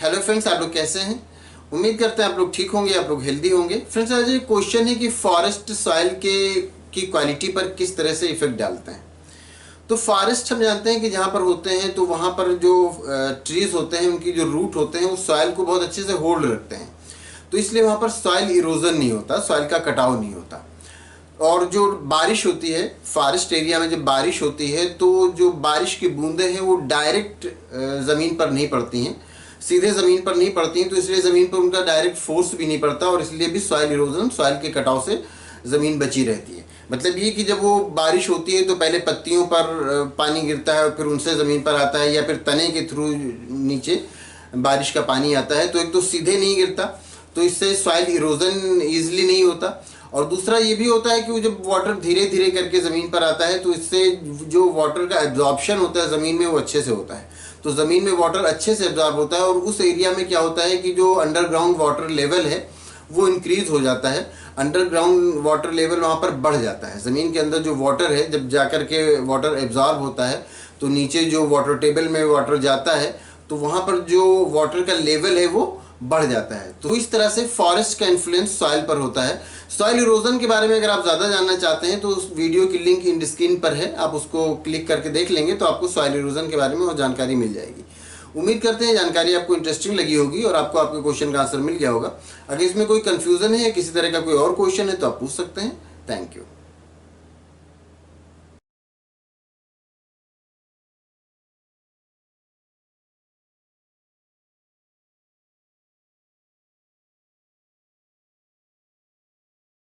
Hello friends, आप लोग कैसे हैं? उम्मीद करते हैं आप लोग ठीक होंगे, आप लोग हेल्दी होंगे। फ्रेंड्स, आज एक क्वेश्चन है कि फॉरेस्ट सॉइल की क्वालिटी पर किस तरह से इफेक्ट डालते हैं। तो फॉरेस्ट हम जानते हैं कि जहाँ पर होते हैं तो वहाँ पर जो ट्रीज होते हैं उनकी जो रूट होते हैं वो सॉइल को बहुत अच्छे से होल्ड रखते हैं। तो इसलिए वहाँ पर सॉइल इरोजन नहीं होता, सॉइल का कटाव नहीं होता। और जो बारिश होती है फॉरेस्ट एरिया में, जब बारिश होती है तो जो बारिश की बूंदें हैं वो डायरेक्ट ज़मीन पर नहीं पड़ती हैं, सीधे ज़मीन पर नहीं पड़ती हैं। तो इसलिए ज़मीन पर उनका डायरेक्ट फोर्स भी नहीं पड़ता और इसलिए भी सॉइल इरोजन, सॉइल के कटाव से ज़मीन बची रहती है। मतलब ये कि जब वो बारिश होती है तो पहले पत्तियों पर पानी गिरता है और फिर उनसे ज़मीन पर आता है, या फिर तने के थ्रू नीचे बारिश का पानी आता है। तो एक तो सीधे नहीं गिरता, तो इससे सॉइल इरोजन ईजिली नहीं होता। और दूसरा ये भी होता है कि वो जब वाटर धीरे धीरे करके ज़मीन पर आता है तो इससे जो वाटर का एब्जॉर्प्शन होता है ज़मीन में वो अच्छे से होता है। तो ज़मीन में वाटर अच्छे से एब्जॉर्ब होता है और उस एरिया में क्या होता है कि जो अंडरग्राउंड वाटर लेवल है वो इंक्रीज हो जाता है। अंडरग्राउंड वाटर लेवल वहाँ पर बढ़ जाता है। ज़मीन के अंदर जो वाटर है जब जाकर के वाटर एब्जॉर्ब होता है तो नीचे जो वाटर टेबल में वाटर जाता है तो वहाँ पर जो वाटर का लेवल है वो बढ़ जाता है। तो इस तरह से फॉरेस्ट का इन्फ्लुएंस सॉइल पर होता है। सॉइल इरोजन के बारे में अगर आप ज़्यादा जानना चाहते हैं तो उस वीडियो की लिंक इन स्क्रीन पर है, आप उसको क्लिक करके देख लेंगे तो आपको सॉइल इरोजन के बारे में और जानकारी मिल जाएगी। उम्मीद करते हैं जानकारी आपको इंटरेस्टिंग लगी होगी और आपको आपके क्वेश्चन का आंसर मिल गया होगा। अगर इसमें कोई कन्फ्यूज़न है या किसी तरह का कोई और क्वेश्चन है तो आप पूछ सकते हैं। Thank you.